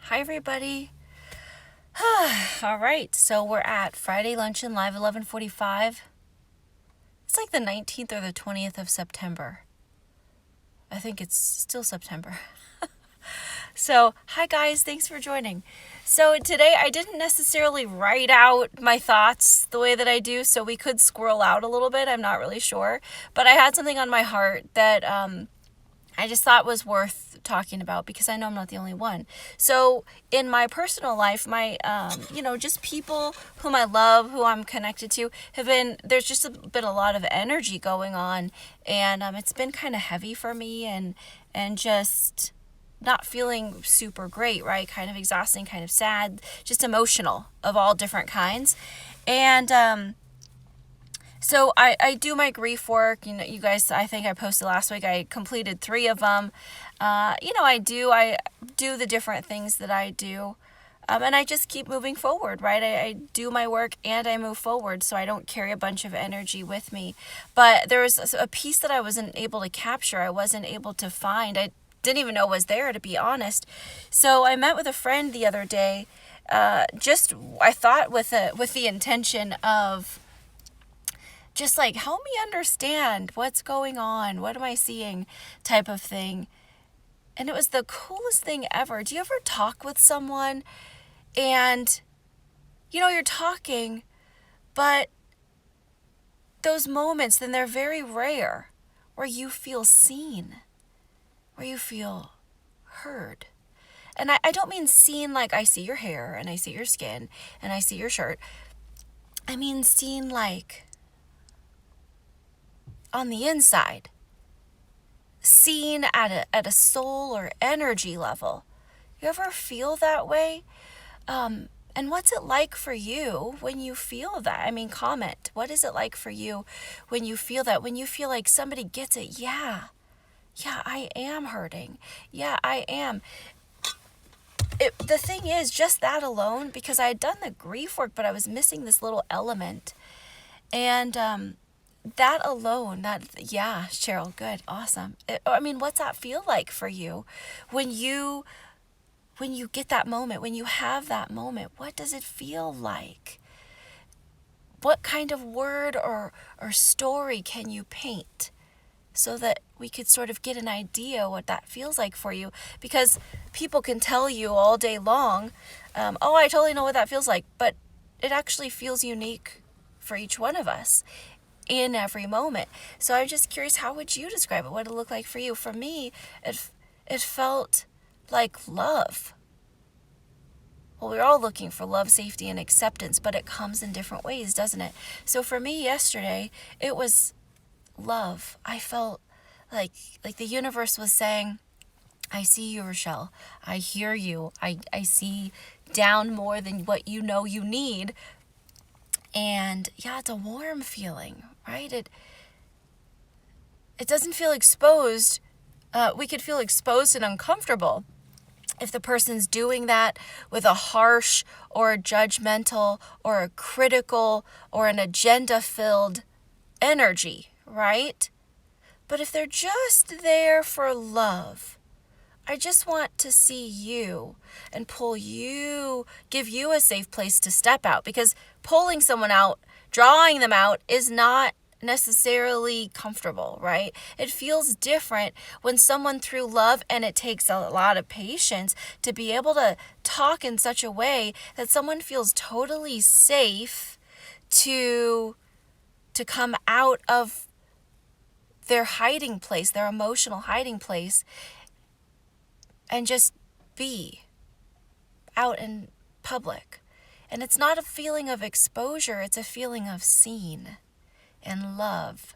Hi, everybody. All right, so we're at Friday Luncheon Live, 11:45. It's like the 19th or the 20th of September. I think it's still September. So, hi guys, thanks for joining. So today I didn't necessarily write out my thoughts the way that I do, so we could squirrel out a little bit. I'm not really sure. But I had something on my heart that I just thought was worth talking about because I know I'm not the only one. So in my personal life, my, just people whom I love, who I'm connected to, there's just been a lot of energy going on, and it's been kind of heavy for me and just not feeling super great, right? Kind of exhausting, kind of sad, just emotional of all different kinds. And, so I do my grief work. You guys, I think I posted last week, I completed 3 of them. I do the different things that I do. And I just keep moving forward, right? I do my work and I move forward, so I don't carry a bunch of energy with me. But there was a piece that I wasn't able to capture. I wasn't able to find. I didn't even know was there, to be honest. So I met with a friend the other day, I thought with the intention of just like, help me understand what's going on, what am I seeing, type of thing. And it was the coolest thing ever. Do you ever talk with someone and you're talking, but those moments, then they're very rare, where you feel seen, where you feel heard. And I don't mean seen like I see your hair and I see your skin and I see your shirt. I mean seen like on the inside, seen at a soul or energy level. You ever feel that way? And what's it like for you when you feel that? I mean, comment. What is it like for you when you feel that? When you feel like somebody gets it? Yeah, I am hurting. Yeah, I am. The thing is, just that alone, because I had done the grief work, but I was missing this little element. And that alone, Cheryl, good, awesome. What's that feel like for you when you get that moment, when you have that moment? What does it feel like? What kind of word or story can you paint so that we could sort of get an idea what that feels like for you? Because people can tell you all day long, I totally know what that feels like, but it actually feels unique for each one of us in every moment. So I'm just curious, how would you describe it? What did it look like for you? For me, it felt like love. Well, we're all looking for love, safety, and acceptance, but it comes in different ways, doesn't it? So for me yesterday, it was love. I felt like the universe was saying, I see you, Rachelle. I hear you. I see down more than what you know you need. And yeah, it's a warm feeling, right? It doesn't feel exposed. We could feel exposed and uncomfortable if the person's doing that with a harsh or a judgmental or a critical or an agenda-filled energy, right? But if they're just there for love, I just want to see you and give you a safe place to step out, because pulling someone out, drawing them out is not necessarily comfortable, right? It feels different when someone, through love, and it takes a lot of patience to be able to talk in such a way that someone feels totally safe to come out of their hiding place, their emotional hiding place, and just be out in public. And it's not a feeling of exposure, it's a feeling of seen and love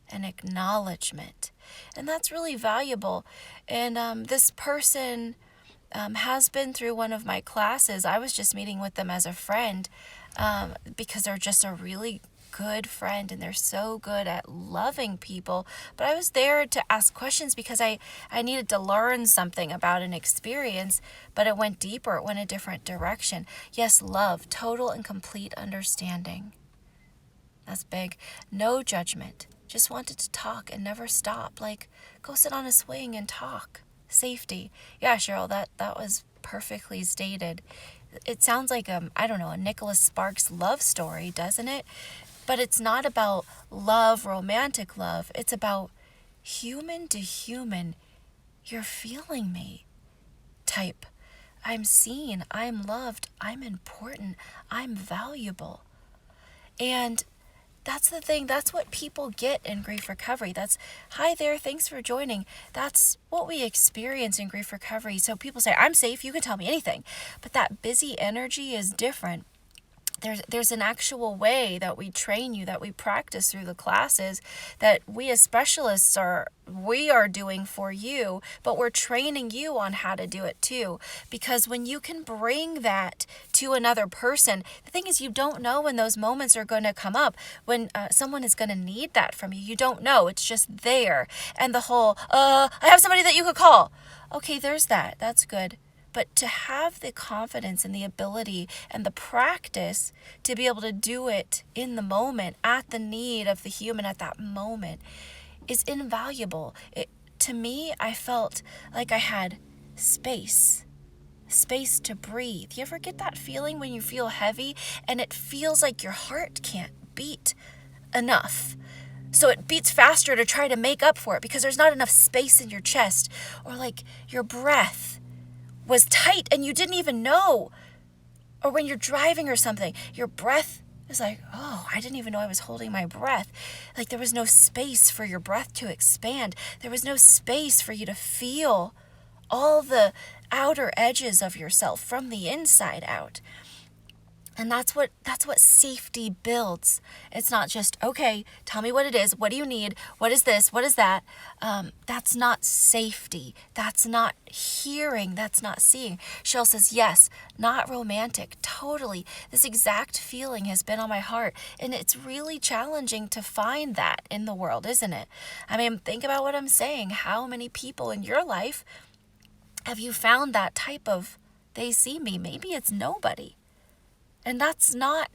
and acknowledgement. And that's really valuable. And this person has been through one of my classes. I was just meeting with them as a friend because they're just a really good friend and they're so good at loving people. But I was there to ask questions because I needed to learn something about an experience, but it went deeper, it went a different direction. Yes, love, total and complete understanding. That's big. No judgment. Just wanted to talk and never stop. Like, go sit on a swing and talk. Safety. Yeah, Cheryl, that was perfectly stated. It sounds like, I don't know, a Nicholas Sparks love story, doesn't it? But it's not about love, romantic love. It's about human to human, you're feeling me type. I'm seen, I'm loved, I'm important, I'm valuable. And that's the thing. That's what people get in grief recovery. That's, hi there, thanks for joining. That's what we experience in grief recovery. So people say, I'm safe, you can tell me anything. But that busy energy is different. There's an actual way that we train you, that we practice through the classes, that we as specialists are doing for you, but we're training you on how to do it too. Because when you can bring that to another person, the thing is, you don't know when those moments are going to come up, when someone is going to need that from you. You don't know. It's just there. And the whole, I have somebody that you could call. Okay, there's that. That's good. But to have the confidence and the ability and the practice to be able to do it in the moment, at the need of the human at that moment, is invaluable. To me, I felt like I had space to breathe. You ever get that feeling when you feel heavy and it feels like your heart can't beat enough? So it beats faster to try to make up for it because there's not enough space in your chest, or like your breath was tight and you didn't even know. Or when you're driving or something, your breath is like, oh, I didn't even know I was holding my breath. Like there was no space for your breath to expand. There was no space for you to feel all the outer edges of yourself from the inside out. And that's what safety builds. It's not just, okay, tell me what it is. What do you need? What is this? What is that? That's not safety. That's not hearing. That's not seeing. Cheryl says, yes, not romantic. Totally. This exact feeling has been on my heart. And it's really challenging to find that in the world, isn't it? I mean, think about what I'm saying. How many people in your life have you found that type of, they see me? Maybe it's nobody. And that's not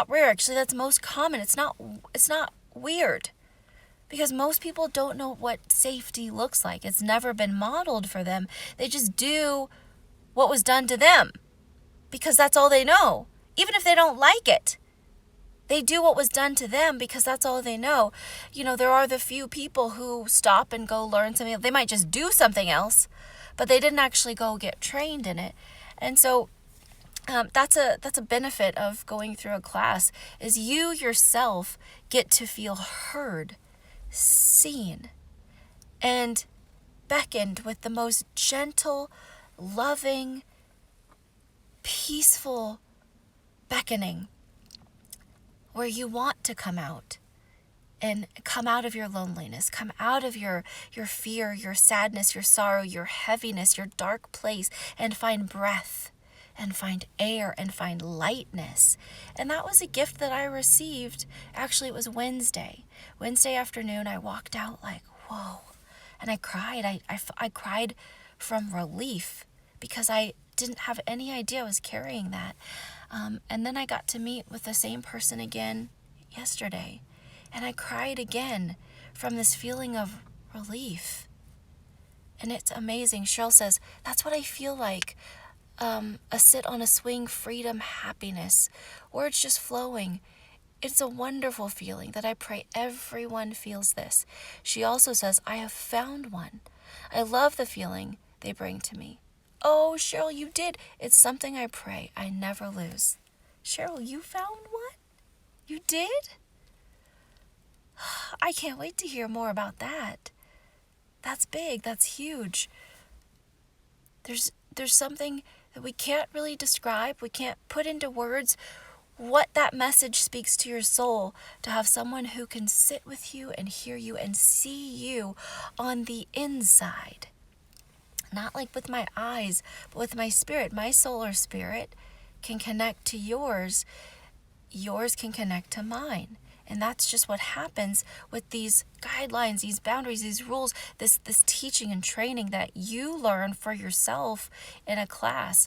rare. Actually, that's most common. It's not weird, because most people don't know what safety looks like. It's never been modeled for them. They just do what was done to them because that's all they know. Even if they don't like it, they do what was done to them because that's all they know. You know, there are the few people who stop and go learn something. They might just do something else, but they didn't actually go get trained in it. And so that's a benefit of going through a class, is you yourself get to feel heard, seen, and beckoned with the most gentle, loving, peaceful beckoning, where you want to come out and come out of your loneliness, come out of your fear, your sadness, your sorrow, your heaviness, your dark place, and find breath, and find air, and find lightness. And that was a gift that I received. Actually, it was Wednesday afternoon. I walked out like, whoa, and I cried. I cried from relief because I didn't have any idea I was carrying that. And then I got to meet with the same person again yesterday, and I cried again from this feeling of relief. And it's amazing. Cheryl says, that's what I feel like. A sit on a swing, freedom, happiness, words just flowing. It's a wonderful feeling that I pray everyone feels this. She also says, I have found one. I love the feeling they bring to me. Oh, Cheryl, you did. It's something I pray I never lose. Cheryl, you found one? You did? I can't wait to hear more about that. That's big. That's huge. There's something that we can't really describe. We can't put into words what that message speaks to your soul, to have someone who can sit with you and hear you and see you on the inside. Not like with my eyes, but with my spirit. My soul or spirit can connect to yours. Yours can connect to mine. And that's just what happens with these guidelines, these boundaries, these rules, this teaching and training that you learn for yourself in a class.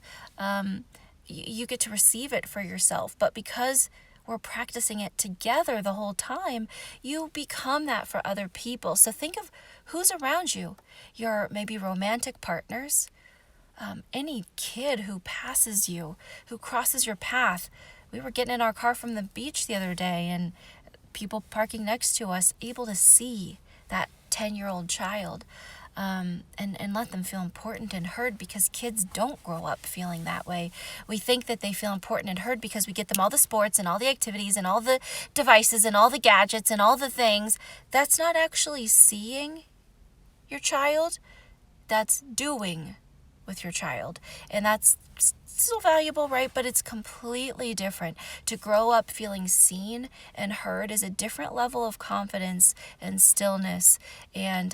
You get to receive it for yourself. But because we're practicing it together the whole time, you become that for other people. So think of who's around you. Your maybe romantic partners, any kid who passes you, who crosses your path. We were getting in our car from the beach the other day, and people parking next to us able to see that 10-year-old child, and let them feel important and heard, because kids don't grow up feeling that way. We think that they feel important and heard because we get them all the sports and all the activities and all the devices and all the gadgets and all the things. That's not actually seeing your child. That's doing with your child. And that's still valuable, right? But it's completely different. To grow up feeling seen and heard is a different level of confidence and stillness and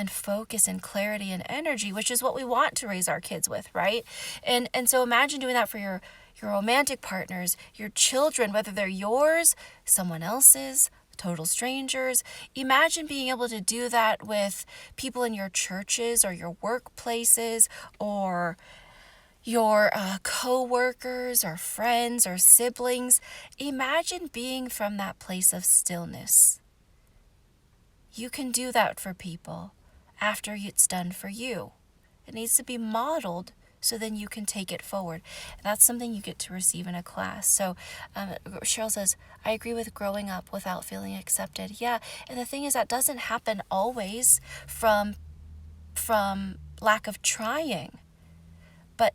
focus and clarity and energy, which is what we want to raise our kids with, right? And so imagine doing that for your romantic partners, your children, whether they're yours, someone else's, total strangers. Imagine being able to do that with people in your churches or your workplaces or your co-workers or friends or siblings. Imagine being from that place of stillness. You can do that for people after it's done for you. It needs to be modeled so then you can take it forward. That's something you get to receive in a class. So Cheryl says, I agree with growing up without feeling accepted. Yeah, and the thing is that doesn't happen always from lack of trying. But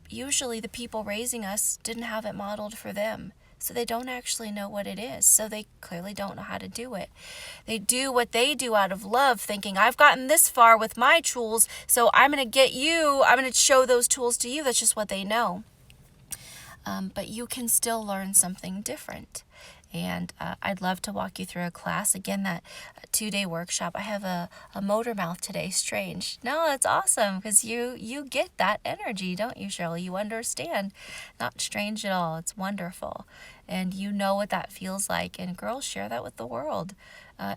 usually the people raising us didn't have it modeled for them. So they don't actually know what it is. So they clearly don't know how to do it. They do what they do out of love, thinking, I've gotten this far with my tools, so I'm going to show those tools to you. That's just what they know. But you can still learn something different. And I'd love to walk you through a class. Again, that 2-day workshop. I have a motor mouth today. Strange. No, that's awesome, because you get that energy, don't you, Cheryl? You understand. Not strange at all. It's wonderful. And you know what that feels like. And girls, share that with the world.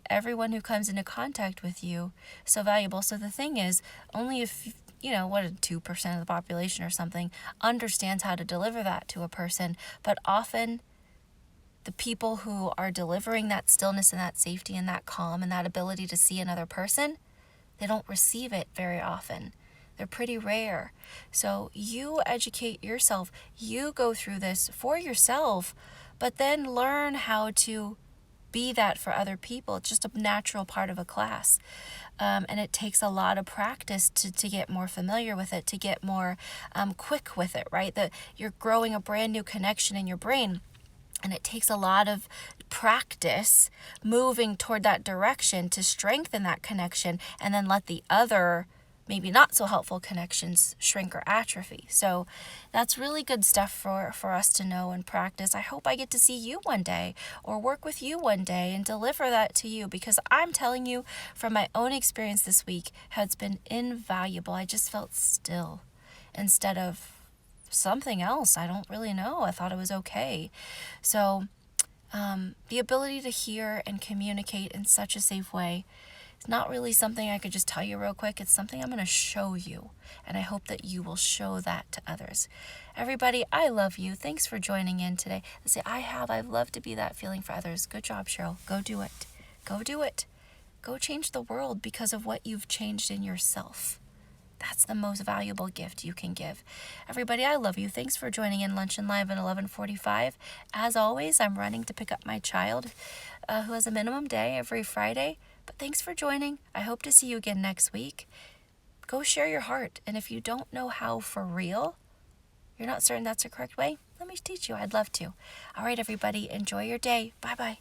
Everyone who comes into contact with you, so valuable. So the thing is, only if 2% of the population or something understands how to deliver that to a person. But often the people who are delivering that stillness and that safety and that calm and that ability to see another person, they don't receive it very often. They're pretty rare. So you educate yourself. You go through this for yourself, but then learn how to be that for other people. It's just a natural part of a class. And it takes a lot of practice to get more familiar with it, to get more quick with it, right? That you're growing a brand new connection in your brain. And it takes a lot of practice moving toward that direction to strengthen that connection and then let the other, maybe not so helpful connections shrink or atrophy. So that's really good stuff for us to know and practice. I hope I get to see you one day or work with you one day and deliver that to you, because I'm telling you from my own experience this week how it's been invaluable. I just felt still instead of something else. I don't really know. I thought it was okay. So the ability to hear and communicate in such a safe way is not really something I could just tell you real quick. It's something I'm going to show you. And I hope that you will show that to others. Everybody, I love you. Thanks for joining in today. I'd love to be that feeling for others. Good job, Cheryl. Go do it. Go do it. Go change the world because of what you've changed in yourself. That's the most valuable gift you can give. Everybody, I love you. Thanks for joining in Luncheon Live at 11:45. As always, I'm running to pick up my child who has a minimum day every Friday. But thanks for joining. I hope to see you again next week. Go share your heart. And if you don't know how for real, you're not certain that's the correct way, let me teach you. I'd love to. All right, everybody, enjoy your day. Bye-bye.